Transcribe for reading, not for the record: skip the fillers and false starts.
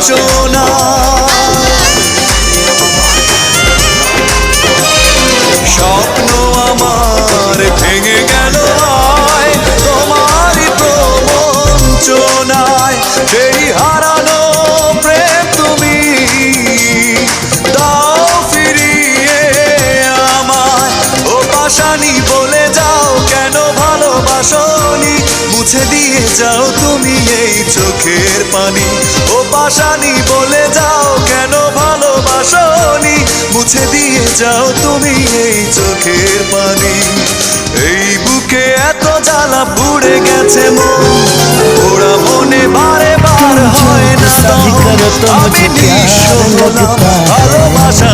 সোনা। স্বপ্ন আমার ভেঙে গেল তোমারই প্রবঞ্চনায়। সেই হারানো প্রেম তুমি দাও ফিরিয়ে আমায়। ও পাশানি বলে যাও কেন ভালোবাসনি, মুছে দিয়ে যাও তুমি এই চোখের পানি। ও পাশানি বলে যাও কেন ভালোবাসনি, মুছে দিয়ে যাও তুমি এই চোখের পানি। এই বুকে এত জ্বালা পুড়ে গেছে মন, ওরা মনে বারে বার হয় না। আমি নিঃস্ব হলাম ভালোবাসা।